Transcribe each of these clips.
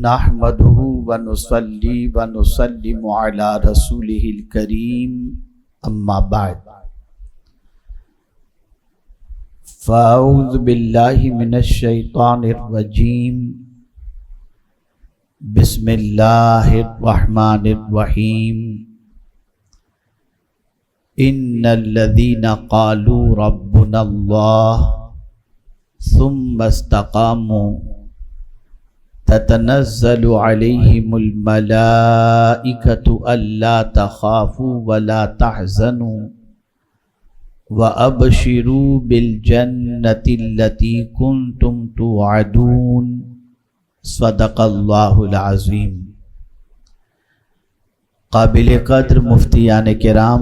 نحمده ونصلي ونسلم على رسوله الكريم اما بعد فاعوذ باللہ من الشیطان الرجیم بسم اللہ الرحمن الرحیم ان الذین قالوا ربنا اللہ ثم استقاموا تتنزل علیہم الملائکۃ الا تخافوا ولا تحزنوا وابشروا بالجنۃ التی کنتم توعدون صدق اللہ العظیم۔ قابل قدر مفتیان کرام،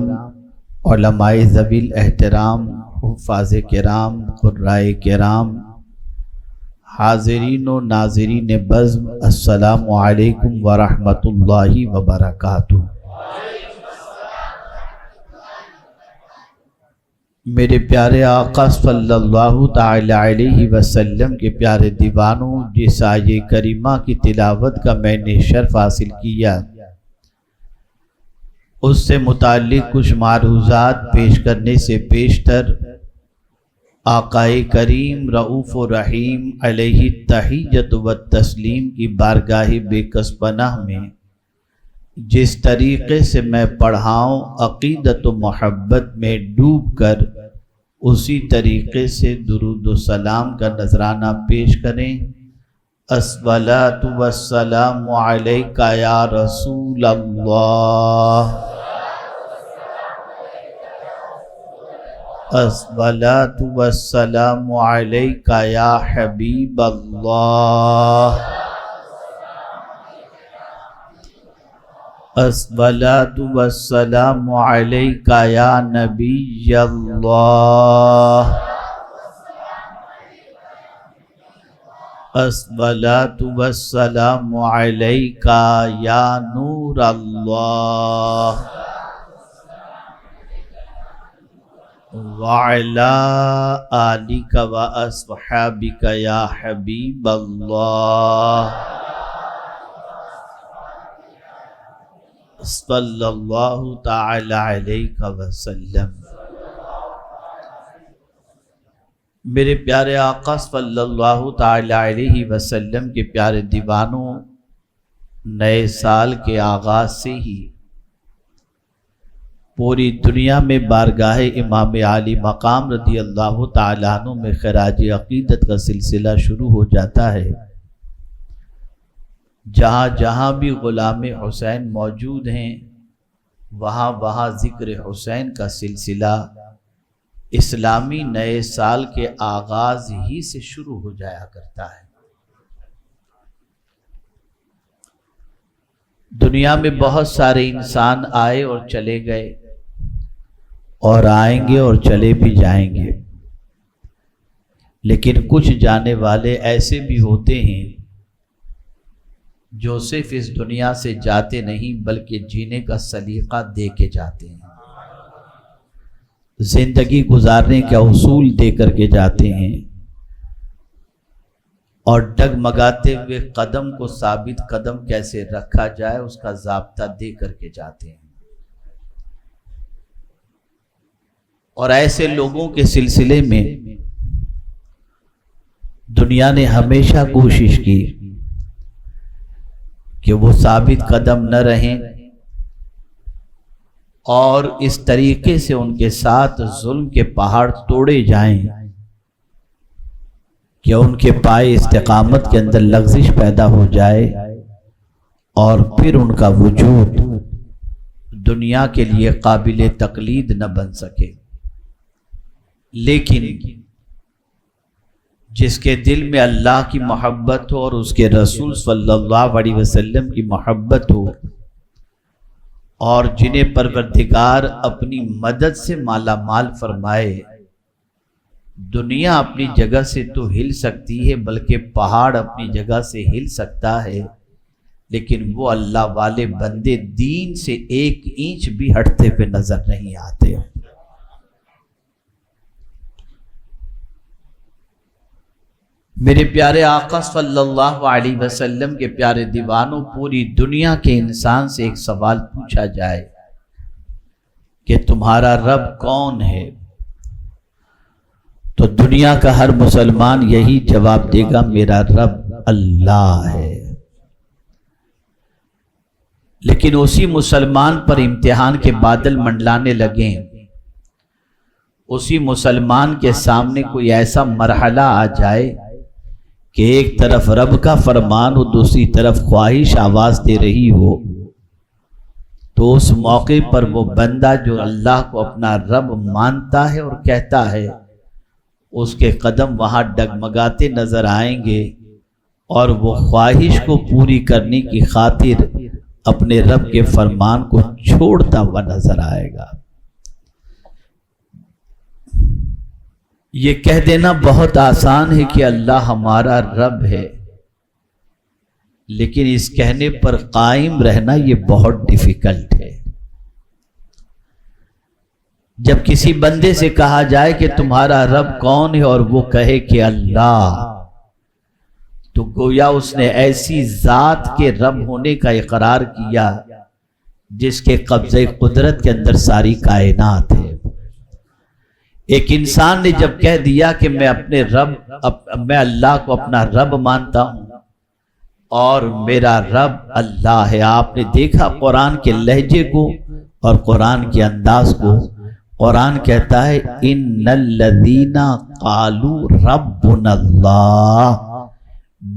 علماء ذوی الاحترام، حفاظ کرام، قرائے کرام، حاضرین و ناظرین بزم، السلام علیکم ورحمۃ اللہ وبرکاتہ۔ میرے پیارے آقا صلی اللہ تعالی علیہ وسلم کے پیارے دیوانوں، جس آیے کریمہ کی تلاوت کا میں نے شرف حاصل کیا، اس سے متعلق کچھ معروضات پیش کرنے سے پیشتر آقائے کریم رؤوف و رحیم علیہ التحیۃ والتسلیم کی بارگاہ بے کس پناہ میں جس طریقے سے میں پڑھاؤں، عقیدت و محبت میں ڈوب کر اسی طریقے سے درود و سلام کا نذرانہ پیش کریں۔ الصلاۃ والسلام علیک یا رسول اللہ، الصلاۃ والسلام علیک یا حبیب اللہ، الصلاۃ والسلام علیک یا نبی اللہ، الصلاۃ والسلام علیک یا نور اللہ، وعلی آلک واصحابک یا حبیب اللہ، صلی اللہ تعالی علیہ وسلم۔ میرے پیارے آقا صلی اللہ تعالی علیہ وسلم کے پیارے دیوانوں، نئے سال کے آغاز سے ہی پوری دنیا میں بارگاہ امام عالی مقام رضی اللہ تعالیٰ عنہ میں خراج عقیدت کا سلسلہ شروع ہو جاتا ہے۔ جہاں جہاں بھی غلام حسین موجود ہیں، وہاں وہاں ذکر حسین کا سلسلہ اسلامی نئے سال کے آغاز ہی سے شروع ہو جایا کرتا ہے۔ دنیا میں بہت سارے انسان آئے اور چلے گئے، اور آئیں گے اور چلے بھی جائیں گے، لیکن کچھ جانے والے ایسے بھی ہوتے ہیں جو صرف اس دنیا سے جاتے نہیں بلکہ جینے کا سلیقہ دے کے جاتے ہیں، زندگی گزارنے کا اصول دے کر کے جاتے ہیں، اور ڈگمگاتے ہوئے قدم کو ثابت قدم کیسے رکھا جائے اس کا ضابطہ دے کر کے جاتے ہیں۔ اور ایسے لوگوں کے سلسلے میں دنیا نے ہمیشہ کوشش کی کہ وہ ثابت قدم نہ رہیں، اور اس طریقے سے ان کے ساتھ ظلم کے پہاڑ توڑے جائیں کہ ان کے پائے استقامت کے اندر لغزش پیدا ہو جائے، اور پھر ان کا وجود دنیا کے لیے قابل تقلید نہ بن سکے۔ لیکن جس کے دل میں اللہ کی محبت ہو اور اس کے رسول صلی اللہ علیہ وسلم کی محبت ہو، اور جنہیں پروردگار اپنی مدد سے مالا مال فرمائے، دنیا اپنی جگہ سے تو ہل سکتی ہے بلکہ پہاڑ اپنی جگہ سے ہل سکتا ہے، لیکن وہ اللہ والے بندے دین سے ایک انچ بھی ہٹتے ہوئے نظر نہیں آتے۔ میرے پیارے آقا صلی اللہ علیہ وسلم کے پیارے دیوانوں، پوری دنیا کے انسان سے ایک سوال پوچھا جائے کہ تمہارا رب کون ہے، تو دنیا کا ہر مسلمان یہی جواب دے گا، میرا رب اللہ ہے۔ لیکن اسی مسلمان پر امتحان کے بادل منڈلانے لگیں، اسی مسلمان کے سامنے کوئی ایسا مرحلہ آ جائے کہ ایک طرف رب کا فرمان ہو، دوسری طرف خواہش آواز دے رہی ہو، تو اس موقع پر وہ بندہ جو اللہ کو اپنا رب مانتا ہے اور کہتا ہے، اس کے قدم وہاں ڈگمگاتے نظر آئیں گے، اور وہ خواہش کو پوری کرنے کی خاطر اپنے رب کے فرمان کو چھوڑتا ہوا نظر آئے گا۔ یہ کہہ دینا بہت آسان ہے کہ اللہ ہمارا رب ہے، لیکن اس کہنے پر قائم رہنا یہ بہت ڈیفیکلٹ ہے۔ جب کسی بندے سے کہا جائے کہ تمہارا رب کون ہے اور وہ کہے کہ اللہ، تو گویا اس نے ایسی ذات کے رب ہونے کا اقرار کیا جس کے قبضہ قدرت کے اندر ساری کائنات ہے۔ ایک انسان نے جب کہہ دیا کہ میں اللہ کو اپنا رب مانتا ہوں اور میرا رب اللہ ہے، آپ نے دیکھا قرآن کے لہجے کو اور قرآن کے انداز کو۔ قرآن کہتا ہے ان الذین قالوا ربنا اللہ،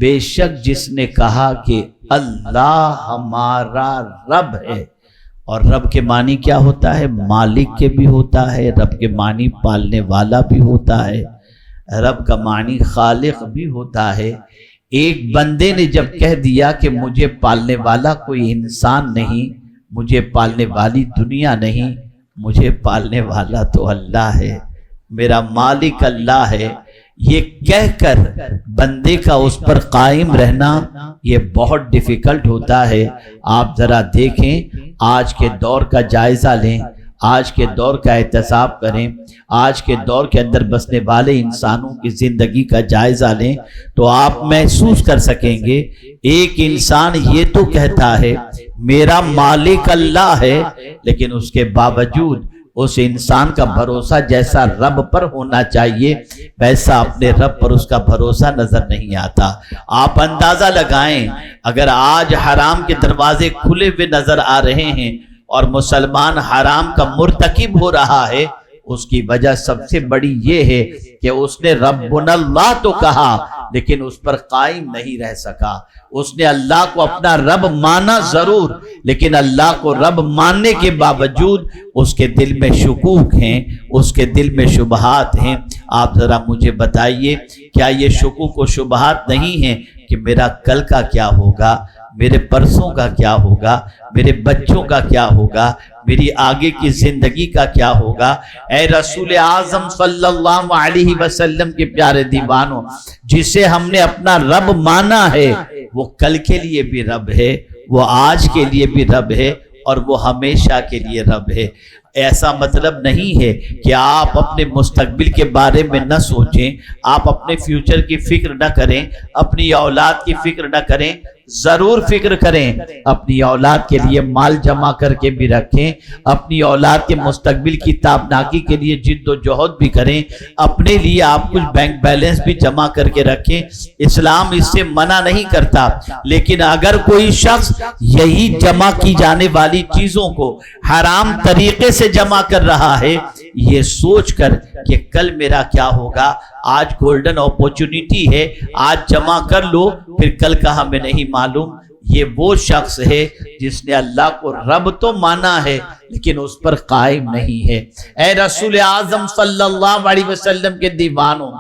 بے شک جس نے کہا کہ اللہ ہمارا رب ہے۔ اور رب کے معنی کیا ہوتا ہے؟ مالک کے بھی ہوتا ہے، رب کے معنی پالنے والا بھی ہوتا ہے، رب کا معنی خالق بھی ہوتا ہے۔ ایک بندے نے جب کہہ دیا کہ مجھے پالنے والا کوئی انسان نہیں، مجھے پالنے والی دنیا نہیں، مجھے پالنے والا تو اللہ ہے، میرا مالک اللہ ہے، یہ کہہ کر بندے کا اس پر قائم رہنا یہ بہت ڈیفیکلٹ ہوتا ہے۔ آپ ذرا دیکھیں، آج کے دور کا جائزہ لیں، آج کے دور کا احتساب کریں، آج کے دور کے اندر بسنے والے انسانوں کی زندگی کا جائزہ لیں، تو آپ محسوس کر سکیں گے ایک انسان یہ تو کہتا ہے میرا مالک اللہ ہے، لیکن اس کے باوجود اس انسان کا بھروسہ جیسا رب پر ہونا چاہیے ویسا اپنے رب پر اس کا بھروسہ نظر نہیں آتا۔ آپ اندازہ لگائیں، اگر آج حرام کے دروازے کھلے ہوئے نظر آ رہے ہیں اور مسلمان حرام کا مرتکب ہو رہا ہے، اس کی وجہ سب سے بڑی یہ ہے کہ اس نے ربنا اللہ تو کہا لیکن اس پر قائم نہیں رہ سکا۔ اس نے اللہ کو اپنا رب مانا ضرور، لیکن اللہ کو رب ماننے کے باوجود اس کے دل میں شکوک ہیں، اس کے دل میں شبہات ہیں۔ آپ ذرا مجھے بتائیے، کیا یہ شکوک و شبہات نہیں ہیں کہ میرا کل کا کیا ہوگا، میرے پرسوں کا کیا ہوگا، میرے بچوں کا کیا ہوگا، میری آگے کی زندگی کا کیا ہوگا؟ اے رسول اعظم صلی اللہ علیہ وسلم کے پیارے دیوانوں، جسے ہم نے اپنا رب مانا ہے وہ کل کے لیے بھی رب ہے، وہ آج کے لیے بھی رب ہے، اور وہ ہمیشہ کے لیے رب ہے۔ ایسا مطلب نہیں ہے کہ آپ اپنے مستقبل کے بارے میں نہ سوچیں، آپ اپنے فیوچر کی فکر نہ کریں، اپنی اولاد کی فکر نہ کریں، ضرور فکر کریں، اپنی اولاد کے لیے مال جمع کر کے بھی رکھیں، اپنی اولاد کے مستقبل کی تابناکی کے لیے جد و جہد بھی کریں، اپنے لیے آپ کچھ بینک بیلنس بھی جمع کر کے رکھیں، اسلام اس سے منع نہیں کرتا۔ لیکن اگر کوئی شخص یہی جمع کی جانے والی چیزوں کو حرام طریقے سے جمع کر رہا ہے، یہ سوچ کر کہ کل میرا کیا ہوگا، آج گولڈن اپورچونٹی ہے، آج جمع کر لو پھر کل کا ہمیں نہیں معلوم، یہ وہ شخص ہے جس نے اللہ کو رب تو مانا ہے لیکن اس پر قائم نہیں ہے۔ اے رسول اعظم صلی اللہ علیہ وسلم کے دیوانوں،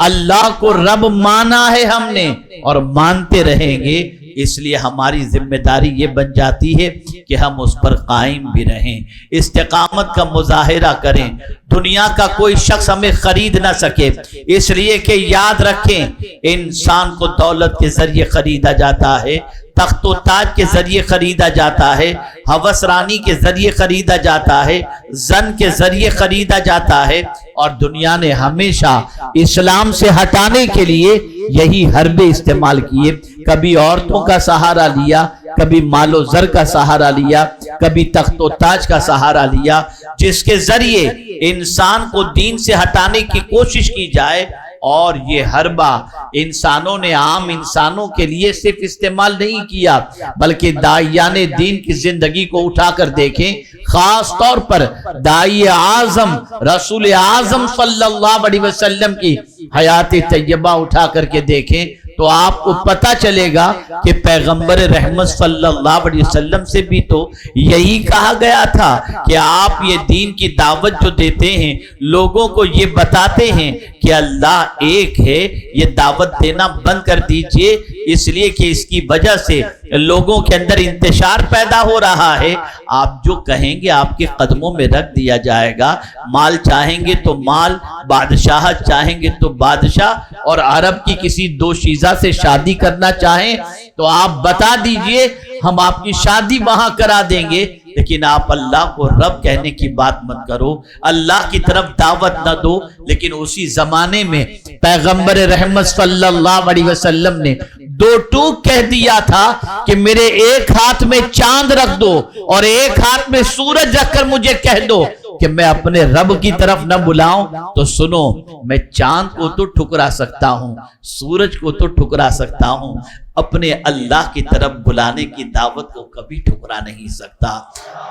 اللہ کو رب مانا ہے ہم نے اور مانتے رہیں گے، اس لیے ہماری ذمہ داری یہ بن جاتی ہے کہ ہم اس پر قائم بھی رہیں، استقامت کا مظاہرہ کریں۔ دنیا کا کوئی شخص ہمیں خرید نہ سکے، اس لیے کہ یاد رکھیں انسان کو دولت کے ذریعے خریدا جاتا ہے، تخت و تاج کے ذریعے خریدا جاتا ہے، ہوس رانی کے ذریعے خریدا جاتا ہے، زن کے ذریعے خریدا جاتا ہے، اور دنیا نے ہمیشہ اسلام سے ہٹانے کے لیے یہی حربے استعمال کیے۔ کبھی عورتوں کا سہارا لیا، کبھی مال و زر کا سہارا لیا، کبھی تخت و تاج کا سہارا لیا، جس کے ذریعے انسان کو دین سے ہٹانے کی کوشش کی جائے۔ اور یہ حربہ انسانوں نے، عام انسانوں کے لیے صرف استعمال نہیں کیا، بلکہ داعیان دین کی زندگی کو اٹھا کر دیکھیں، خاص طور پر داعی اعظم رسول اعظم صلی اللہ علیہ وسلم کی حیات طیبہ اٹھا کر کے دیکھیں تو آپ کو پتہ چلے گا کہ پیغمبر رحمت صلی اللہ علیہ وسلم سے بھی تو یہی کہا گیا تھا کہ آپ یہ دین کی دعوت جو دیتے ہیں، لوگوں کو یہ بتاتے ہیں کہ اللہ ایک ہے، یہ دعوت دینا بند کر دیجئے، اس لیے کہ اس کی وجہ سے لوگوں کے اندر انتشار پیدا ہو رہا ہے۔ آپ جو کہیں گے آپ کے قدموں میں رکھ دیا جائے گا، مال چاہیں گے تو مال، بادشاہت چاہیں گے تو بادشاہ، اور عرب کی کسی دوشیزہ سے شادی کرنا چاہیں تو آپ بتا دیجئے، ہم آپ کی شادی وہاں کرا دیں گے، لیکن آپ اللہ کو رب کہنے کی بات مت کرو، اللہ کی طرف دعوت نہ دو۔ لیکن اسی زمانے میں پیغمبر رحمت صلی اللہ علیہ وسلم نے دو ٹوک کہہ دیا تھا کہ میرے ایک ہاتھ میں چاند رکھ دو اور ایک ہاتھ میں سورج رکھ کر مجھے کہہ دو کہ میں اپنے رب کی طرف نہ بلاؤں تو سنو، میں چاند کو تو ٹھکرا سکتا ہوں، سورج کو تو ٹھکرا سکتا ہوں، اپنے اللہ کی طرف بلانے کی دعوت کو کبھی ٹھکرا نہیں سکتا۔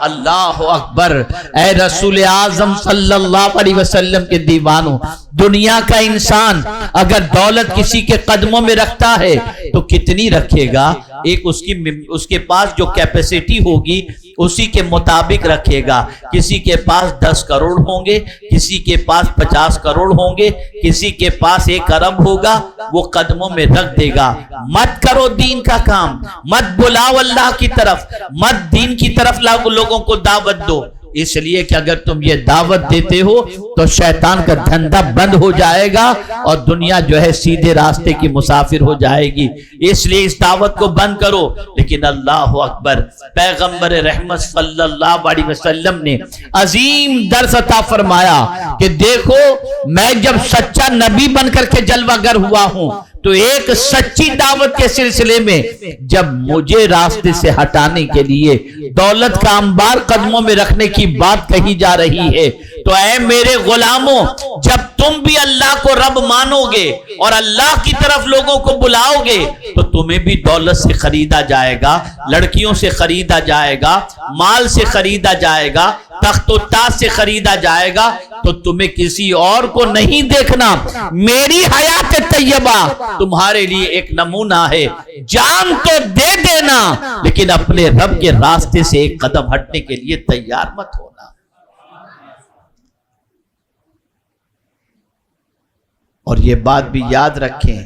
اللہ اکبر! اے رسول اعظم صلی اللہ علیہ وسلم کے دیوانوں، دنیا کا انسان اگر دولت کسی کے قدموں میں رکھتا ہے تو کتنی رکھے گا؟ ایک اس کے پاس جو کیپیسٹی ہوگی اسی کے مطابق رکھے گا۔ کسی کے پاس 10 کروڑ ہوں گے، کسی کے پاس 50 کروڑ ہوں گے، کسی کے پاس 1 ارب ہوگا، وہ قدموں میں رکھ دے گا۔ مت کرو دین کا کام، مت بلاؤ اللہ کی طرف، مت دین کی طرف لوگوں کو دعوت دو، اس لیے کہ اگر تم یہ دعوت دیتے ہو تو شیطان کا دھندا بند ہو جائے گا اور دنیا جو ہے سیدھے راستے کی مسافر ہو جائے گی، اس لیے اس دعوت کو بند کرو۔ لیکن اللہ اکبر! پیغمبر رحمت صلی اللہ علیہ وسلم نے عظیم درس عطا فرمایا کہ دیکھو، میں جب سچا نبی بن کر کے جلوہ گر ہوا ہوں تو ایک سچی دعوت کے سلسلے میں جب مجھے راستے سے ہٹانے کے لیے دولت کا انبار قدموں میں رکھنے کی بات کہی جا رہی ہے تو اے میرے غلاموں، جب تم بھی اللہ کو رب مانو گے اور اللہ کی طرف لوگوں کو بلاؤ گے تو تمہیں بھی دولت سے خریدا جائے گا، لڑکیوں سے خریدا جائے گا، مال سے خریدا جائے گا، تخت و تاج سے خریدا جائے گا، تو تمہیں کسی اور کو نہیں دیکھنا، میری حیات طیبہ تمہارے لیے ایک نمونہ ہے۔ جان تو دے دینا لیکن اپنے رب کے راستے سے ایک قدم ہٹنے کے لیے تیار مت ہونا۔ اور یہ بات بھی یاد رکھیں،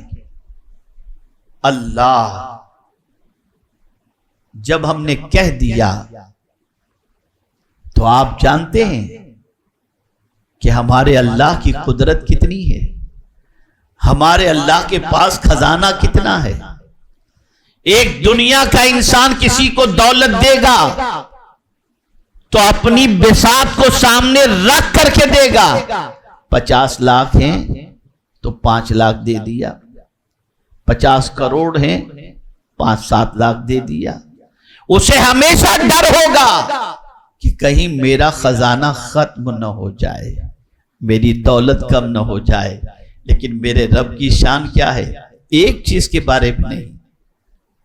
اللہ جب ہم نے کہہ دیا تو آپ جانتے ہیں کہ ہمارے اللہ کی قدرت کتنی ہے، ہمارے اللہ کے پاس خزانہ کتنا ہے۔ ایک دنیا کا انسان کسی کو دولت دے گا تو اپنی بساط کو سامنے رکھ کر کے دے گا۔ 50 لاکھ ہیں تو 5 لاکھ دے دیا، 50 کروڑ ہیں 5-7 لاکھ دے دیا۔ اسے ہمیشہ ڈر ہوگا کہ کہیں میرا خزانہ ختم نہ ہو جائے، میری دولت کم نہ ہو جائے۔ لیکن میرے رب کی شان کیا ہے؟ ایک چیز کے بارے میں نہیں،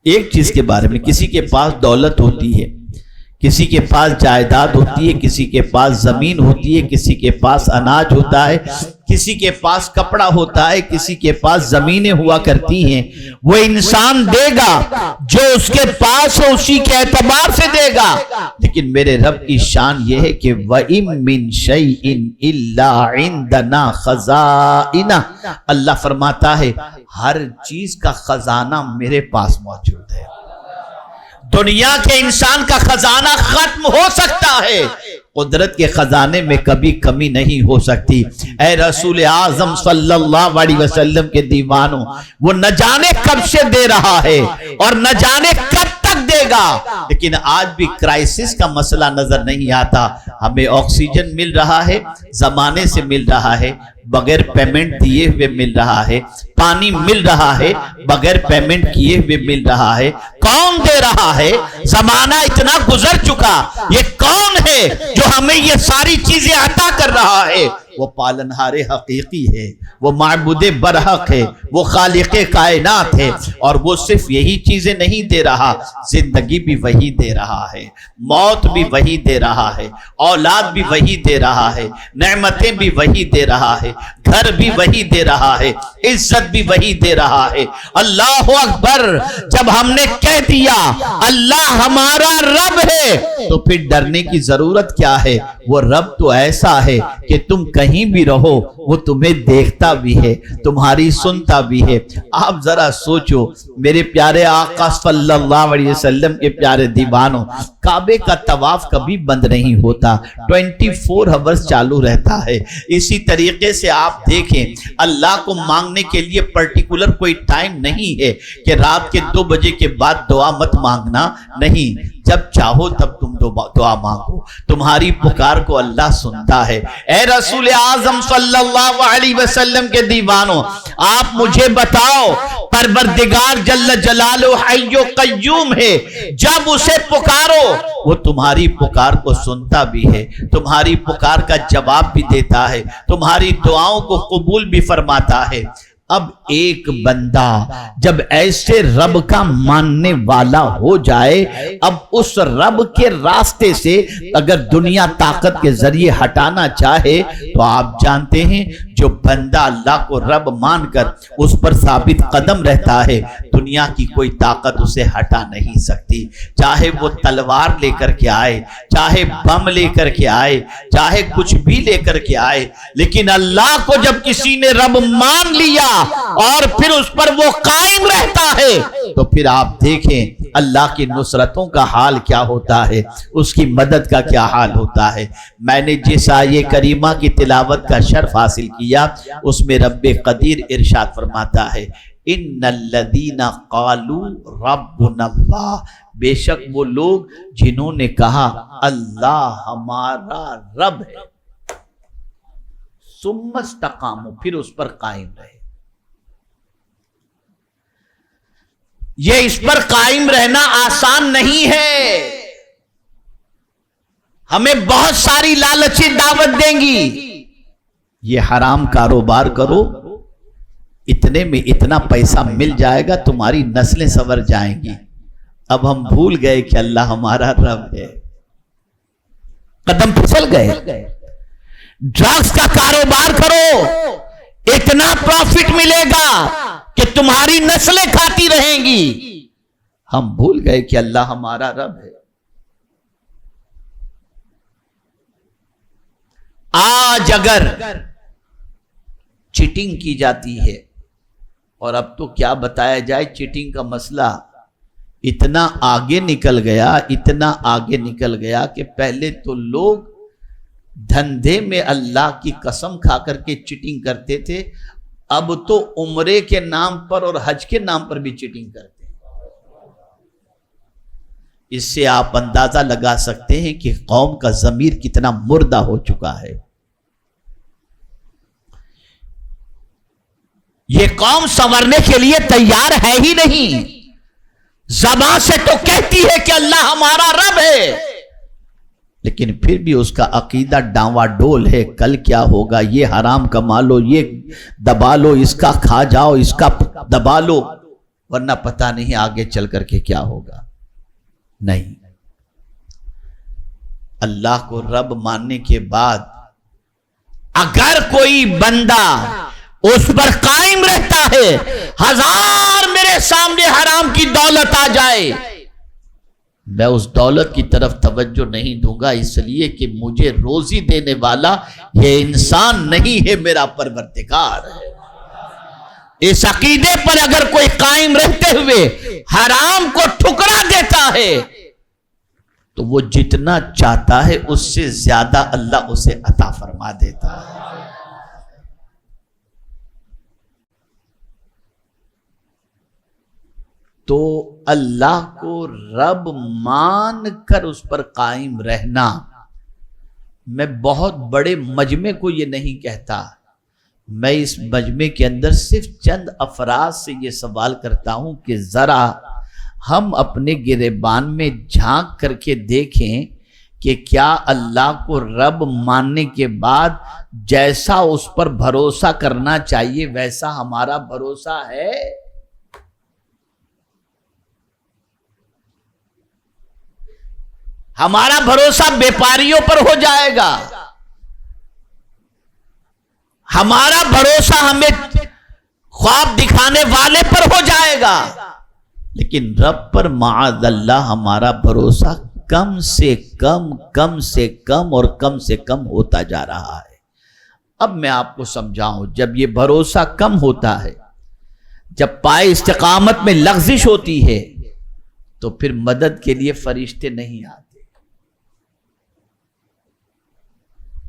ایک چیز کے بارے میں، کسی کے پاس دولت ہوتی ہے، کسی کے پاس جائیداد ہوتی ہے، کسی کے پاس زمین ہوتی ہے، کسی کے پاس اناج ہوتا ہے، کسی کے پاس کپڑا ہوتا ہے، کسی کے پاس زمینیں ہوا کرتی ہیں۔ وہ انسان دے گا جو اس کے پاس ہو، اسی کے اعتبار سے دے گا۔ لیکن میرے رب کی شان یہ ہے کہ وَإِن مِّن شَيْءٍ إِلَّا عِندَنَا خَزَائِنُهُ، اللہ فرماتا ہے ہر چیز کا خزانہ میرے پاس موجود ہے۔ دنیا کے انسان کا خزانہ ختم ہو سکتا ہے، قدرت کے خزانے میں کبھی کمی نہیں ہو سکتی۔ اے رسول اعظم صلی اللہ علیہ وسلم کے دیوانوں، وہ نہ جانے کب سے دے رہا ہے اور نہ جانے کب تک دے گا، لیکن آج بھی کرائسس کا مسئلہ نظر نہیں آتا۔ ہمیں آکسیجن مل رہا ہے، زمانے سے مل رہا ہے، بغیر پیمنٹ دیے ہوئے مل رہا ہے، پانی مل رہا ہے، بغیر پیمنٹ کیے ہوئے مل رہا ہے۔ کون دے رہا ہے؟ زمانہ اتنا گزر چکا، یہ کون ہے جو ہمیں یہ ساری چیزیں عطا کر رہا ہے؟ وہ پالنہار حقیقی ہے، وہ معبود برحق ہے، وہ خالق کائنات ہے، اور وہ صرف یہی چیزیں نہیں دے رہا، زندگی بھی وہی دے رہا ہے، موت بھی وہی دے رہا ہے، اولاد بھی وہی دے رہا ہے، نعمتیں بھی وہی دے رہا ہے، گھر بھی وہی دے رہا ہے، عزت بھی وہی دے رہا ہے۔ اللہ اکبر! جب ہم نے کہہ دیا اللہ ہمارا رب ہے تو پھر ڈرنے کی ضرورت کیا ہے؟ وہ رب تو ایسا ہے کہ تم کہیں بھی رہو وہ تمہیں دیکھتا بھی ہے، تمہاری سنتا بھی ہے۔ آپ ذرا سوچو میرے پیارے آقا صلی اللہ علیہ وسلم کے پیارے دیوانوں، کعبے کا طواف کبھی بند نہیں ہوتا، 24 آورز چالو رہتا ہے۔ اسی طریقے سے آپ دیکھیں اللہ کو مانگنے کے لیے پرٹیکولر کوئی ٹائم نہیں ہے کہ رات کے 2 بجے کے بعد دعا مت مانگنا، نہیں، جب چاہو تب تم دعا مانگو، تمہاری پکار کو اللہ سنتا ہے۔ اے رسول اعظم صلی اللہ علیہ وسلم کے دیوانوں، آپ مجھے بتاؤ، پروردگار جل جلالہ حی و قیوم ہے، جب اسے پکارو وہ تمہاری پکار کو سنتا بھی ہے، تمہاری پکار کا جواب بھی دیتا ہے، تمہاری دعاؤں کو قبول بھی فرماتا ہے۔ اب ایک بندہ جب ایسے رب کا ماننے والا ہو جائے، اب اس رب کے راستے سے اگر دنیا طاقت کے ذریعے ہٹانا چاہے تو آپ جانتے ہیں جو بندہ اللہ کو رب مان کر اس پر ثابت قدم رہتا ہے، دنیا کی کوئی طاقت اسے ہٹا نہیں سکتی، چاہے وہ تلوار لے کر کے آئے، چاہے بم لے کر کے آئے، چاہے کچھ بھی لے کر کے آئے۔ لیکن اللہ کو جب کسی نے رب مان لیا اور پھر اس پر وہ قائم رہتا ہے تو پھر آپ دیکھیں اللہ کی نصرتوں کا حال کیا ہوتا ہے، اس کی مدد کا کیا حال ہوتا ہے۔ میں نے جس آیے کریمہ کی تلاوت کا شرف حاصل کیا اس میں رب قدیر ارشاد فرماتا ہے، ان الذین قالوا ربنا اللہ، بے شک وہ لوگ جنہوں نے کہا اللہ ہمارا رب ہے، ثم استقاموا، پھر اس پر قائم رہے۔ یہ اس پر قائم رہنا آسان نہیں ہے، ہمیں بہت ساری لالچی دعوت دیں گی، یہ حرام کاروبار کرو، اتنے میں اتنا پیسہ مل جائے گا، تمہاری نسلیں سنور جائیں گی۔ اب ہم بھول گئے کہ اللہ ہمارا رب ہے، قدم پھسل گئے۔ ڈرگز کا کاروبار کرو، اتنا پروفٹ ملے گا کہ تمہاری نسلیں کھاتی رہیں گی، ہم بھول گئے کہ اللہ ہمارا رب ہے۔ آج اگر چیٹنگ کی جاتی ہے، اور اب تو کیا بتایا جائے، چیٹنگ کا مسئلہ اتنا آگے نکل گیا، اتنا آگے نکل گیا کہ پہلے تو لوگ دھندے میں اللہ کی قسم کھا کر کے چیٹنگ کرتے تھے، اب تو عمرے کے نام پر اور حج کے نام پر بھی چیٹنگ کرتے ہیں۔ اس سے آپ اندازہ لگا سکتے ہیں کہ قوم کا ضمیر کتنا مردہ ہو چکا ہے۔ یہ قوم سنورنے کے لیے تیار ہے ہی نہیں، زبان سے تو کہتی ہے کہ اللہ ہمارا رب ہے، لیکن پھر بھی اس کا عقیدہ ڈاواں ڈول ہے، کل کیا ہوگا، یہ حرام کما لو، یہ دبا لو، اس کا کھا جاؤ، اس کا دبا لو، ورنہ پتہ نہیں آگے چل کر کے کیا ہوگا۔ نہیں، اللہ کو رب ماننے کے بعد اگر کوئی بندہ اس پر قائم رہتا ہے، ہزار میرے سامنے حرام کی دولت آ جائے، میں اس دولت کی طرف توجہ نہیں دوں گا، اس لیے کہ مجھے روزی دینے والا یہ انسان نہیں ہے، میرا پروردگار ہے۔ اس عقیدے پر اگر کوئی قائم رہتے ہوئے حرام کو ٹھکرا دیتا ہے ہے تو وہ جتنا چاہتا ہے اس سے زیادہ اللہ اسے عطا فرما دیتا ہے۔ تو اللہ کو رب مان کر اس پر قائم رہنا، میں بہت بڑے مجمع کو یہ نہیں کہتا، میں اس مجمع کے اندر صرف چند افراد سے یہ سوال کرتا ہوں کہ ذرا ہم اپنے گریبان میں جھانک کر کے دیکھیں کہ کیا اللہ کو رب ماننے کے بعد جیسا اس پر بھروسہ کرنا چاہیے ویسا ہمارا بھروسہ ہے؟ ہمارا بھروسہ بیپاریوں پر ہو جائے گا، ہمارا بھروسہ ہمیں خواب دکھانے والے پر ہو جائے گا، لیکن رب پر معاذ اللہ ہمارا بھروسہ کم سے کم اور کم سے کم ہوتا جا رہا ہے۔ اب میں آپ کو سمجھاؤں، جب یہ بھروسہ کم ہوتا ہے، جب پائے استقامت میں لغزش ہوتی ہے، تو پھر مدد کے لیے فرشتے نہیں آتے،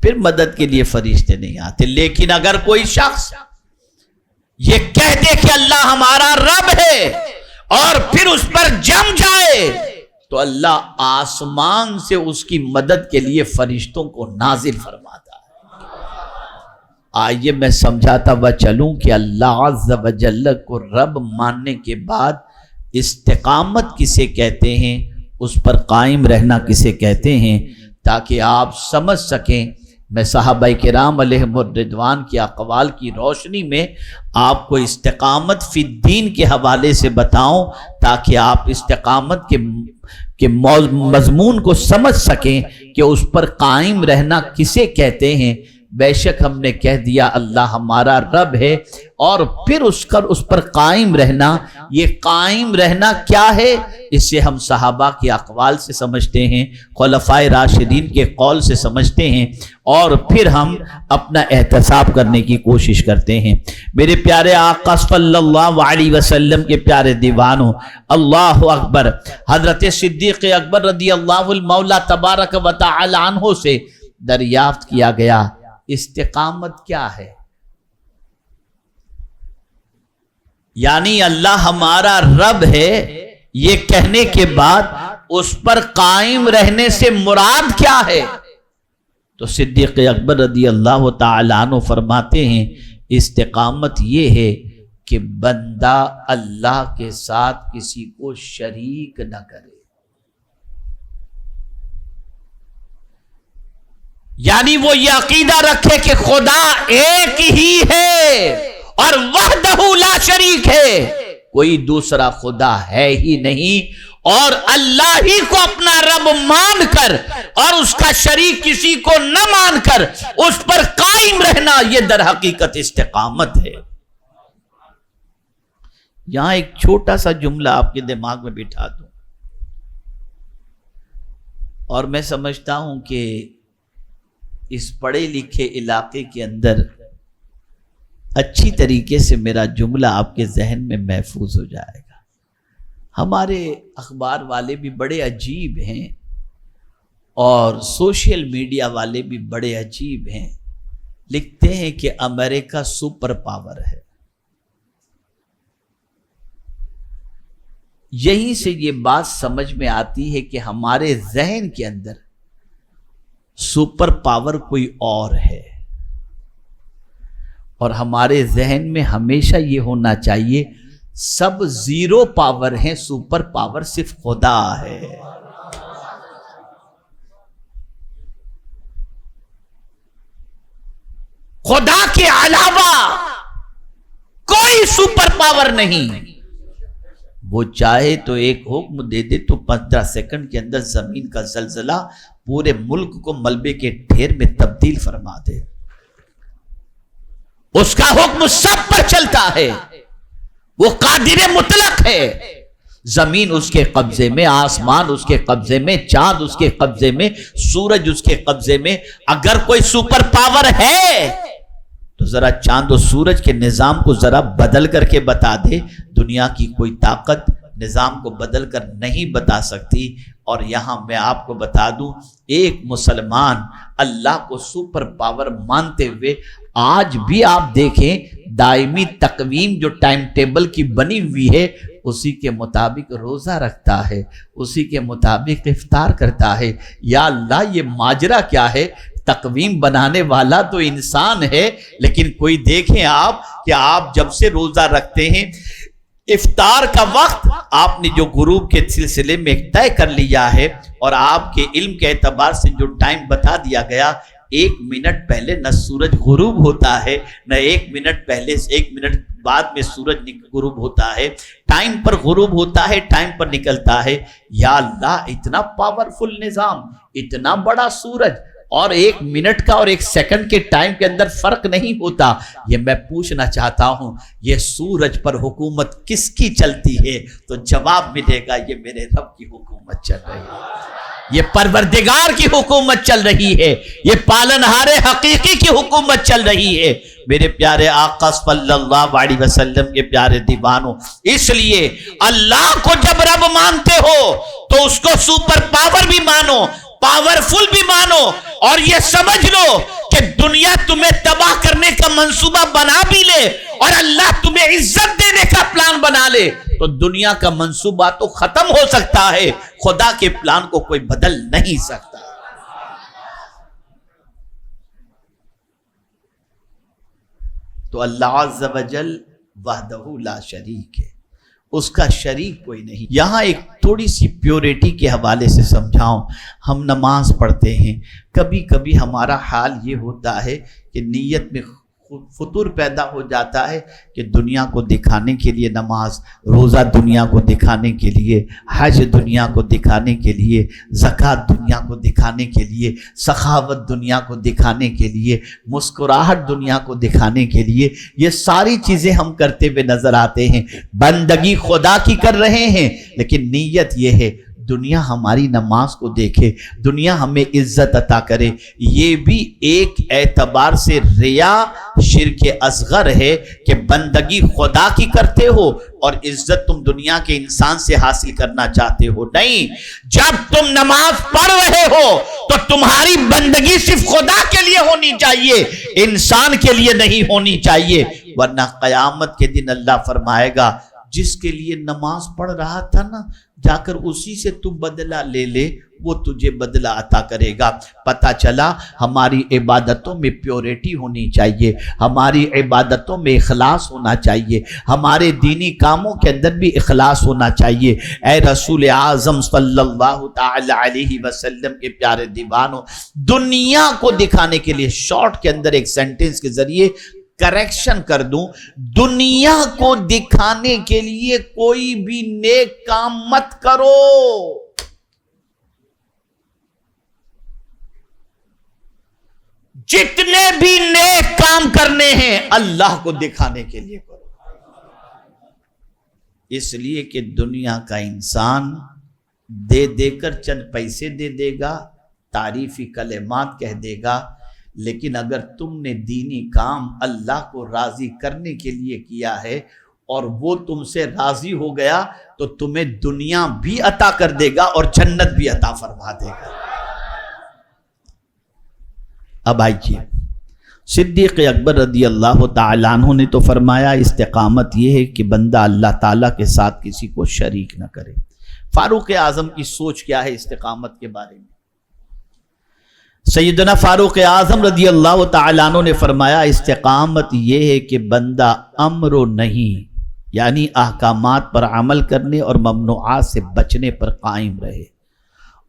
پھر مدد کے لیے فرشتے نہیں آتے۔ لیکن اگر کوئی شخص یہ کہہ دے کہ اللہ ہمارا رب ہے اور پھر اس پر جم جائے، تو اللہ آسمان سے اس کی مدد کے لیے فرشتوں کو نازل فرماتا ہے۔ آئیے میں سمجھاتا ہوا چلوں کہ اللہ عز و جل کو رب ماننے کے بعد استقامت کسے کہتے ہیں، اس پر قائم رہنا کسے کہتے ہیں، تاکہ آپ سمجھ سکیں۔ میں صحابہ کرام علیہم الرضوان کی اقوال کی روشنی میں آپ کو استقامت فی الدین کے حوالے سے بتاؤں، تاکہ آپ استقامت کے مضمون کو سمجھ سکیں کہ اس پر قائم رہنا کسے کہتے ہیں۔ بے شک ہم نے کہہ دیا اللہ ہمارا رب ہے، اور پھر اس پر قائم رہنا، یہ قائم رہنا کیا ہے؟ اسے ہم صحابہ کے اقوال سے سمجھتے ہیں، خلفائے راشدین کے قول سے سمجھتے ہیں، اور پھر ہم اپنا احتساب کرنے کی کوشش کرتے ہیں۔ میرے پیارے آقا صلی اللہ علیہ وسلم کے پیارے دیوانوں، اللہ اکبر، حضرت صدیق اکبر رضی اللہ المولا تبارک و تعالی عنہ سے دریافت کیا گیا استقامت کیا ہے؟ یعنی اللہ ہمارا رب ہے، یہ کہنے کے بعد اس پر قائم رہنے سے مراد کیا ہے؟ تو صدیق اکبر رضی اللہ تعالیٰ عنہ فرماتے ہیں استقامت یہ ہے کہ بندہ اللہ کے ساتھ کسی کو شریک نہ کرے، یعنی وہ یہ عقیدہ رکھے کہ خدا ایک ہی ہے اور وحدہ لا شریک ہے، کوئی دوسرا خدا ہے ہی نہیں، اور اللہ ہی کو اپنا رب مان کر اور اس کا شریک کسی کو نہ مان کر اس پر قائم رہنا، یہ در حقیقت استقامت ہے۔ یہاں ایک چھوٹا سا جملہ آپ کے دماغ میں بٹھا دوں، اور میں سمجھتا ہوں کہ اس پڑھے لکھے علاقے کے اندر اچھی طریقے سے میرا جملہ آپ کے ذہن میں محفوظ ہو جائے گا۔ ہمارے اخبار والے بھی بڑے عجیب ہیں اور سوشل میڈیا والے بھی بڑے عجیب ہیں، لکھتے ہیں کہ امریکہ سپر پاور ہے۔ یہیں سے یہ بات سمجھ میں آتی ہے کہ ہمارے ذہن کے اندر سپر پاور کوئی اور ہے، اور ہمارے ذہن میں ہمیشہ یہ ہونا چاہیے سب زیرو پاور ہیں، سپر پاور صرف خدا ہے۔ خدا کے علاوہ کوئی سپر پاور نہیں۔ وہ چاہے تو ایک حکم دے دے تو 15 سیکنڈ کے اندر زمین کا زلزلہ پورے ملک کو ملبے کے ڈھیر میں تبدیل فرما دے۔ اس کا حکم سب پر چلتا ہے، وہ قادر مطلق ہے۔ زمین اس کے قبضے میں، آسمان اس کے قبضے میں، چاند اس کے قبضے میں، سورج اس کے قبضے میں۔ اگر کوئی سپر پاور ہے تو ذرا چاند و سورج کے نظام کو ذرا بدل کر کے بتا دے، دنیا کی کوئی طاقت نظام کو بدل کر نہیں بتا سکتی۔ اور یہاں میں آپ کو بتا دوں، ایک مسلمان اللہ کو سپر پاور مانتے ہوئے آج بھی آپ دیکھیں دائمی تقویم جو ٹائم ٹیبل کی بنی ہوئی ہے اسی کے مطابق روزہ رکھتا ہے، اسی کے مطابق افطار کرتا ہے۔ یا اللہ، یہ ماجرا کیا ہے؟ تقویم بنانے والا تو انسان ہے، لیکن کوئی دیکھیں آپ کہ آپ جب سے روزہ رکھتے ہیں، افطار کا وقت آپ نے جو غروب کے سلسلے میں طے کر لیا ہے اور آپ کے علم کے اعتبار سے جو ٹائم بتا دیا گیا، 1 منٹ پہلے نہ سورج غروب ہوتا ہے، نہ 1 منٹ پہلے 1 منٹ بعد میں سورج غروب ہوتا ہے، ٹائم پر غروب ہوتا ہے، ٹائم پر نکلتا ہے۔ یا اللہ، اتنا پاورفل نظام، اتنا بڑا سورج، اور 1 منٹ کا اور 1 سیکنڈ کے ٹائم کے اندر فرق نہیں ہوتا۔ یہ میں پوچھنا چاہتا ہوں، یہ سورج پر حکومت کس کی چلتی ہے؟ تو جواب ملے گا، یہ میرے رب کی حکومت چل رہی ہے، یہ پروردگار کی حکومت چل رہی ہے، یہ پالنہار حقیقی کی حکومت چل رہی ہے۔ میرے پیارے آقا صلی اللہ علیہ وسلم کے پیارے دیوانوں، اس لیے اللہ کو جب رب مانتے ہو تو اس کو سپر پاور بھی مانو، پاورفل بھی مانو، اور یہ سمجھ لو کہ دنیا تمہیں تباہ کرنے کا منصوبہ بنا بھی لے اور اللہ تمہیں عزت دینے کا پلان بنا لے تو دنیا کا منصوبہ تو ختم ہو سکتا ہے، خدا کے پلان کو کوئی بدل نہیں سکتا۔ تو اللہ عز و جل وحدہ لا شریک ہے، اس کا شریک کوئی نہیں۔ یہاں ایک تھوڑی سی پیورٹی کے حوالے سے سمجھاؤں، ہم نماز پڑھتے ہیں، کبھی کبھی ہمارا حال یہ ہوتا ہے کہ نیت میں فطور پیدا ہو جاتا ہے کہ دنیا کو دکھانے کے لیے نماز، روزہ دنیا کو دکھانے کے لیے، حج دنیا کو دکھانے کے لیے، زکوٰۃ دنیا کو دکھانے کے لیے، سخاوت دنیا کو دکھانے کے لیے، مسکراہٹ دنیا کو دکھانے کے لیے، یہ ساری چیزیں ہم کرتے ہوئے نظر آتے ہیں، بندگی خدا کی کر رہے ہیں، لیکن نیت یہ ہے دنیا ہماری نماز کو دیکھے، دنیا ہمیں عزت عطا کرے۔ یہ بھی ایک اعتبار سے ریا شرک اصغر ہے کہ بندگی خدا کی کرتے ہو اور عزت تم دنیا کے انسان سے حاصل کرنا چاہتے ہو۔ نہیں، جب تم نماز پڑھ رہے ہو تو تمہاری بندگی صرف خدا کے لیے ہونی چاہیے، انسان کے لیے نہیں ہونی چاہیے، ورنہ قیامت کے دن اللہ فرمائے گا جس کے لیے نماز پڑھ رہا تھا نا، جا کر اسی سے تو بدلہ لے لے، وہ تجھے بدلہ عطا کرے گا۔ پتہ چلا ہماری عبادتوں میں پیورٹی ہونی چاہیے، ہماری عبادتوں میں اخلاص ہونا چاہیے، ہمارے دینی کاموں کے اندر بھی اخلاص ہونا چاہیے۔ اے رسول اعظم صلی اللہ تعالی علیہ وسلم کے پیارے دیوانوں، دنیا کو دکھانے کے لیے شارٹ کے اندر ایک سینٹنس کے ذریعے کریکشن کر دوں، دنیا کو دکھانے کے لیے کوئی بھی نیک کام مت کرو۔ جتنے بھی نیک کام کرنے ہیں اللہ کو دکھانے کے لیے کرو، اس لیے کہ دنیا کا انسان دے دے کر چند پیسے دے دے گا، تعریفی کلمات کہہ دے گا، لیکن اگر تم نے دینی کام اللہ کو راضی کرنے کے لیے کیا ہے اور وہ تم سے راضی ہو گیا تو تمہیں دنیا بھی عطا کر دے گا اور جنت بھی عطا فرما دے گا۔ اب آئیے، صدیق اکبر رضی اللہ تعالیٰ عنہ نے تو فرمایا استقامت یہ ہے کہ بندہ اللہ تعالیٰ کے ساتھ کسی کو شریک نہ کرے۔ فاروق اعظم کی سوچ کیا ہے استقامت کے بارے میں؟ سیدنا فاروق اعظم رضی اللہ تعالیٰ عنہ نے فرمایا استقامت یہ ہے کہ بندہ امر و نہیں، یعنی احکامات پر عمل کرنے اور ممنوعات سے بچنے پر قائم رہے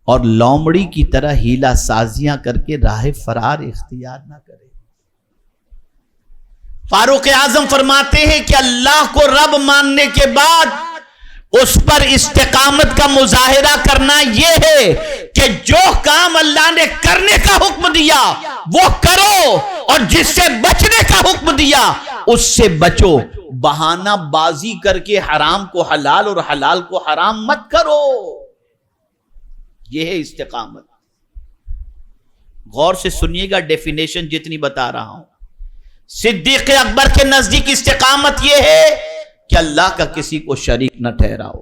اور لومڑی کی طرح ہیلا سازیاں کر کے راہ فرار اختیار نہ کرے۔ فاروق اعظم فرماتے ہیں کہ اللہ کو رب ماننے کے بعد اس پر استقامت کا مظاہرہ کرنا یہ ہے کہ جو کام اللہ نے کرنے کا حکم دیا وہ کرو اور جس سے بچنے کا حکم دیا اس سے بچو، بہانہ بازی کر کے حرام کو حلال اور حلال کو حرام مت کرو۔ یہ ہے استقامت۔ غور سے سنیے گا ڈیفینیشن جتنی بتا رہا ہوں۔ صدیق اکبر کے نزدیک استقامت یہ ہے کہ اللہ کا کسی کو شریک نہ ٹھہراؤ،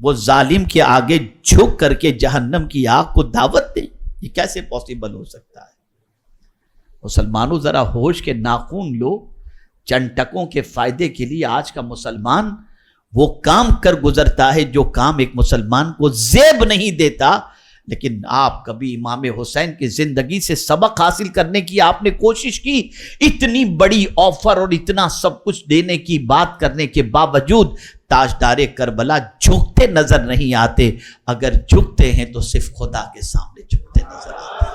وہ ظالم کے آگے جھک کر کے جہنم کی آگ کو دعوت دیں؟ یہ کیسے پاسبل ہو سکتا ہے؟ مسلمانوں ذرا ہوش کے ناخون لو. چند ٹکوں کے فائدے کے لیے آج کا مسلمان وہ کام کر گزرتا ہے جو کام ایک مسلمان کو زیب نہیں دیتا. لیکن آپ کبھی امام حسین کی زندگی سے سبق حاصل کرنے کی آپ نے کوشش کی؟ اتنی بڑی آفر اور اتنا سب کچھ دینے کی بات کرنے کے باوجود تاجدار کربلا جھکتے نظر نہیں آتے. اگر جھکتے ہیں تو صرف خدا کے سامنے جھکتے نظر آتے ہیں.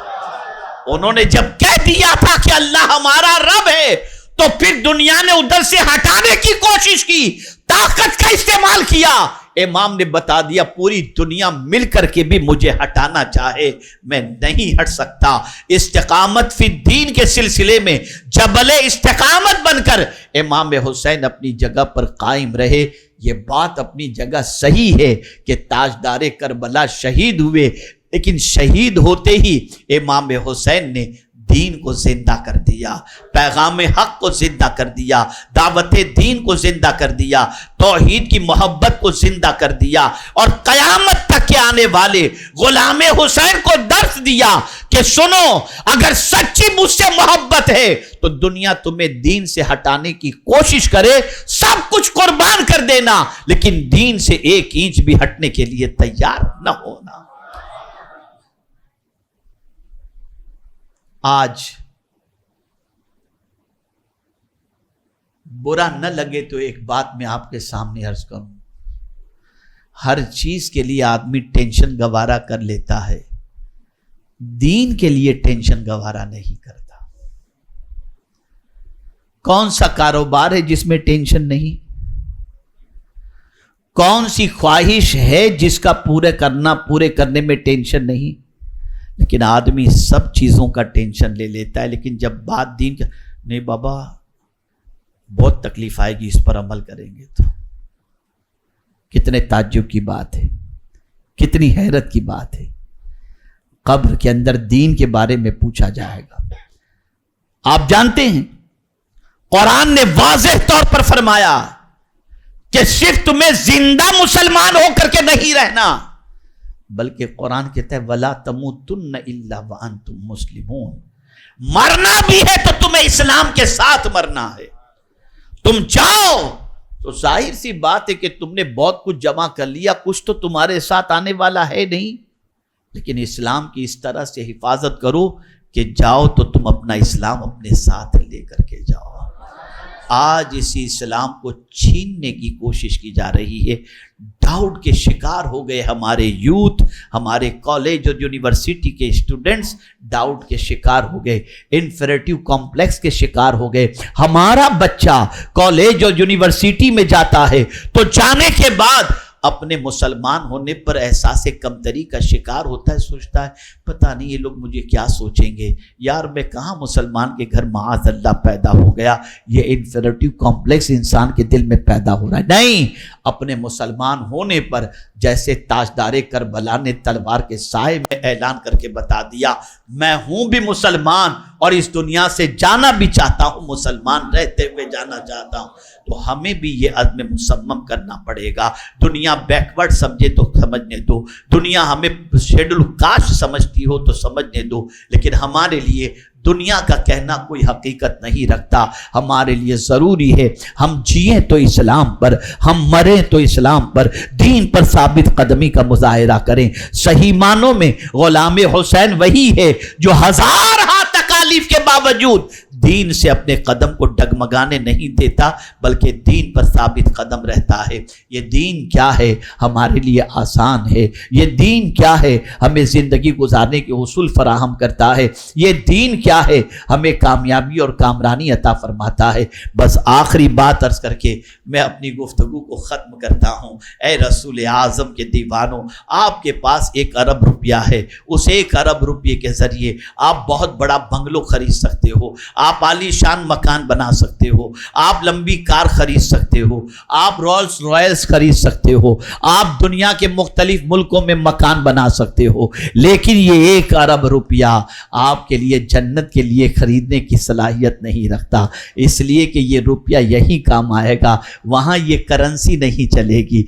انہوں نے جب کہہ دیا تھا کہ اللہ ہمارا رب ہے تو پھر دنیا نے ادھر سے ہٹانے کی کوشش کی, طاقت کا استعمال کیا. امام نے بتا دیا پوری دنیا مل کر کے بھی مجھے ہٹانا چاہے میں نہیں ہٹ سکتا. استقامت فی الدین کے سلسلے میں جبل استقامت بن کر امام حسین اپنی جگہ پر قائم رہے. یہ بات اپنی جگہ صحیح ہے کہ تاجدار کربلا شہید ہوئے, لیکن شہید ہوتے ہی امام حسین نے دین کو زندہ کر دیا, پیغام حق کو زندہ کر دیا, دعوت دین کو زندہ کر دیا, توحید کی محبت کو زندہ کر دیا, اور قیامت تک کے آنے والے غلام حسین کو درس دیا کہ سنو, اگر سچی مجھ سے محبت ہے تو دنیا تمہیں دین سے ہٹانے کی کوشش کرے, سب کچھ قربان کر دینا, لیکن دین سے ایک انچ بھی ہٹنے کے لیے تیار نہ ہونا. آج برا نہ لگے تو ایک بات میں آپ کے سامنے عرض کروں, ہر چیز کے لیے آدمی ٹینشن گوارا کر لیتا ہے, دین کے لیے ٹینشن گوارا نہیں کرتا. کون سا کاروبار ہے جس میں ٹینشن نہیں؟ کون سی خواہش ہے جس کا پورے کرنے میں ٹینشن نہیں؟ لیکن آدمی سب چیزوں کا ٹینشن لے لیتا ہے, لیکن جب بات دین کا, نہیں بابا بہت تکلیف آئے گی اس پر عمل کریں گے تو. کتنے تعجب کی بات ہے, کتنی حیرت کی بات ہے. قبر کے اندر دین کے بارے میں پوچھا جائے گا. آپ جانتے ہیں قرآن نے واضح طور پر فرمایا کہ صرف تمہیں زندہ مسلمان ہو کر کے نہیں رہنا, بلکہ قرآن کہتا ہے وَلَا تَمُوتُنَّ إِلَّا وَأَنْتُمْ مُسْلِمُونَ, مرنا بھی ہے تو تمہیں اسلام کے ساتھ مرنا ہے. تم جاؤ تو ظاہر سی بات ہے کہ تم نے بہت کچھ جمع کر لیا, کچھ تو تمہارے ساتھ آنے والا ہے نہیں, لیکن اسلام کی اس طرح سے حفاظت کرو کہ جاؤ تو تم اپنا اسلام اپنے ساتھ لے کر کے جاؤ. آج اسی اسلام کو چھیننے کی کوشش کی جا رہی ہے. ڈاؤٹ کے شکار ہو گئے ہمارے یوتھ, ہمارے کالج اور یونیورسٹی کے اسٹوڈنٹس ڈاؤٹ کے شکار ہو گئے, انفیریٹیو کمپلیکس کے شکار ہو گئے. ہمارا بچہ کالج اور یونیورسٹی میں جاتا ہے تو جانے کے بعد اپنے مسلمان ہونے پر احساس کمتری کا شکار ہوتا ہے, سوچتا ہے پتہ نہیں یہ لوگ مجھے کیا سوچیں گے, یار میں کہاں مسلمان کے گھر معاذ اللہ پیدا ہو گیا. یہ انفیریٹیو کمپلیکس انسان کے دل میں پیدا ہو رہا ہے. نہیں, اپنے مسلمان ہونے پر جیسے تاجدار کربلا نے تلوار کے سائے میں اعلان کر کے بتا دیا میں ہوں بھی مسلمان اور اس دنیا سے جانا بھی چاہتا ہوں, مسلمان رہتے ہوئے جانا چاہتا ہوں, تو ہمیں بھی یہ عزم مصمم کرنا پڑے گا. دنیا بیکورڈ سمجھے تو سمجھنے دو, دنیا ہمیں شیڈول کاسٹ سمجھتی ہو تو سمجھنے دو, لیکن ہمارے لیے دنیا کا کہنا کوئی حقیقت نہیں رکھتا. ہمارے لیے ضروری ہے ہم جئیں تو اسلام پر, ہم مریں تو اسلام پر, دین پر ثابت قدمی کا مظاہرہ کریں. صحیح معنوں میں غلام حسین وہی ہے جو ہزارہا تکالیف کے باوجود دین سے اپنے قدم کو ڈگمگانے نہیں دیتا, بلکہ دین پر ثابت قدم رہتا ہے. یہ دین کیا ہے ہمارے لیے آسان ہے, یہ دین کیا ہے ہمیں زندگی گزارنے کے اصول فراہم کرتا ہے, یہ دین کیا ہے ہمیں کامیابی اور کامرانی عطا فرماتا ہے. بس آخری بات عرض کر کے میں اپنی گفتگو کو ختم کرتا ہوں. اے رسول اعظم کے دیوانوں, آپ کے پاس 1 ارب روپیہ ہے, اس 1 ارب روپیے کے ذریعے آپ بہت بڑا بنگلو خرید سکتے ہو, آپ عالی شان مکان بنا سکتے ہو، آپ لمبی کار خرید سکتے ہو، آپ رولز رائلز خرید سکتے ہو، آپ دنیا کے مختلف ملکوں میں مکان بنا سکتے ہو، لیکن یہ 1 ارب روپیہ آپ کے لیے جنت کے لیے خریدنے کی صلاحیت نہیں رکھتا، اس لیے کہ یہ روپیہ یہی کام آئے گا، وہاں یہ کرنسی نہیں چلے گی،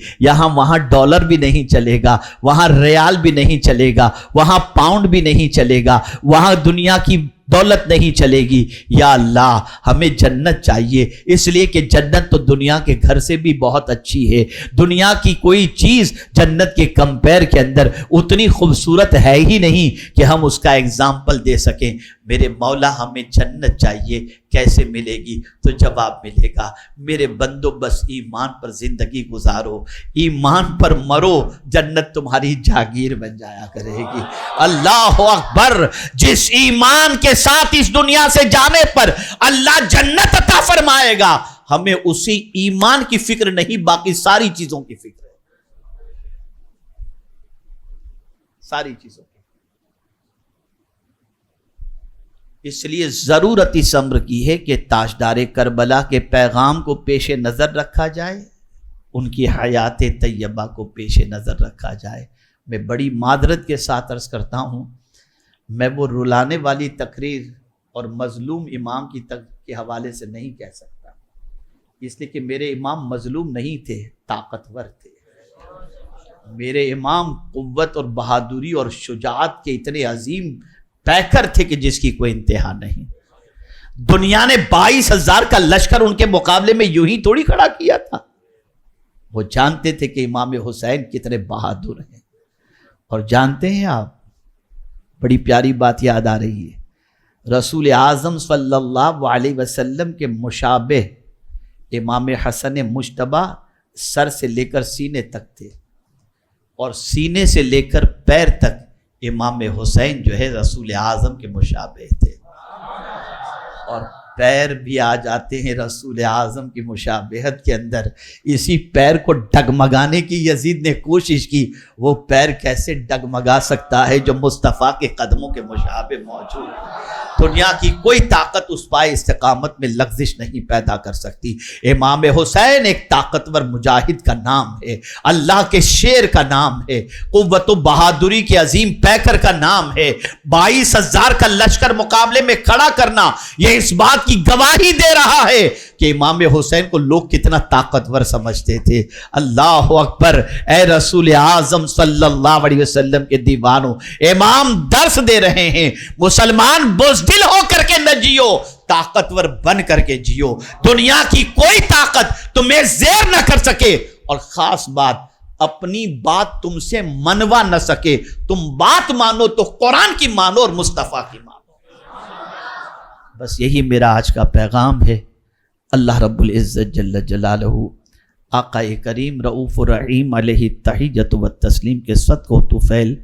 وہاں ڈالر بھی نہیں چلے گا، وہاں ریال بھی نہیں چلے گا، وہاں پاؤنڈ بھی نہیں چلے گا، وہاں دنیا کی دولت نہیں چلے گی۔ یا اللہ ہمیں جنت چاہیے، اس لیے کہ جنت تو دنیا کے گھر سے بھی بہت اچھی ہے، دنیا کی کوئی چیز جنت کے کمپیر کے اندر اتنی خوبصورت ہے ہی نہیں کہ ہم اس کا ایگزامپل دے سکیں۔ میرے مولا ہمیں جنت چاہیے، کیسے ملے گی؟ تو جواب ملے گا، میرے بندو بس ایمان پر زندگی گزارو، ایمان پر مرو، جنت تمہاری جاگیر بن جایا کرے گی۔ اللہ اکبر! جس ایمان کے ساتھ اس دنیا سے جانے پر اللہ جنت عطا فرمائے گا، ہمیں اسی ایمان کی فکر نہیں، باقی ساری چیزوں کی فکر ہے، ساری چیزوں کی۔ اس لیے ضرورت اس امر کی ہے کہ تاجدار کربلا کے پیغام کو پیش نظر رکھا جائے، ان کی حیات طیبہ کو پیش نظر رکھا جائے۔ میں بڑی معذرت کے ساتھ عرض کرتا ہوں، میں وہ رلانے والی تقریر اور مظلوم امام کے حوالے سے نہیں کہہ سکتا، اس لیے کہ میرے امام مظلوم نہیں تھے، طاقتور تھے۔ میرے امام قوت اور بہادری اور شجاعت کے اتنے عظیم پیکر تھے کہ جس کی کوئی انتہا نہیں۔ دنیا نے 22,000 کا لشکر ان کے مقابلے میں یوں ہی تھوڑی کھڑا کیا تھا، وہ جانتے تھے کہ امام حسین کتنے بہادر ہیں۔ اور جانتے ہیں آپ، بڑی پیاری بات یاد آ رہی ہے، رسول اعظم صلی اللہ علیہ وسلم کے مشابہ امام حسن مجتبی سر سے لے کر سینے تک تھے، اور سینے سے لے کر پیر تک امام حسین جو ہے رسول اعظم کے مشابہ تھے، اور پیر بھی آ جاتے ہیں رسول اعظم کی مشابہت کے اندر۔ اسی پیر کو ڈگمگانے کی یزید نے کوشش کی، وہ پیر کیسے ڈگمگا سکتا ہے جو مصطفیٰ کے قدموں کے مشابہ موجود ہے؟ دنیا کی کوئی طاقت اس پائے استقامت میں لغزش نہیں پیدا کر سکتی۔ امام حسین ایک طاقتور مجاہد کا نام ہے، اللہ کے شیر کا نام ہے، قوت و بہادری کے عظیم پیکر کا نام ہے۔ 22,000 کا لشکر مقابلے میں کھڑا کرنا یہ اس بات کی گواہی دے رہا ہے کہ امام حسین کو لوگ کتنا طاقتور سمجھتے تھے۔ اللہ اکبر! اے رسول اعظم صلی اللہ علیہ وسلم کے دیوانوں، امام درس دے رہے ہیں، مسلمان بزدل ہو کر کے نہ جیو، طاقتور بن کر کے جیو۔ دنیا کی کوئی طاقت تمہیں زیر نہ کر سکے، اور خاص بات اپنی بات تم سے منوا نہ سکے۔ تم بات مانو تو قرآن کی مانو اور مصطفیٰ کی مانو۔ بس یہی میرا آج کا پیغام ہے۔ اللہ رب العزت جل جلالہ آقا کریم رؤوف الرحیم علیہ التحیۃ والتسلیم کے صدق و طفیل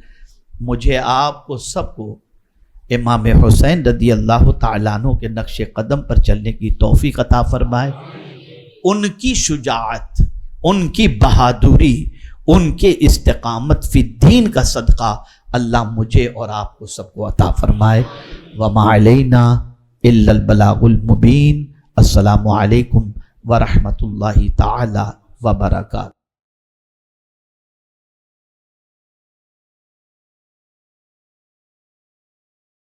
مجھے آپ کو سب کو امام حسین رضی اللہ تعالیٰ عنہ کے نقش قدم پر چلنے کی توفیق عطا فرمائے۔ ان کی شجاعت، ان کی بہادری، ان کے استقامت فی الدین کا صدقہ اللہ مجھے اور آپ کو سب کو عطا فرمائے۔ وما علینا الا البلاغ المبین۔ السلام علیکم ورحمۃ اللہ تعالی وبرکاتہ۔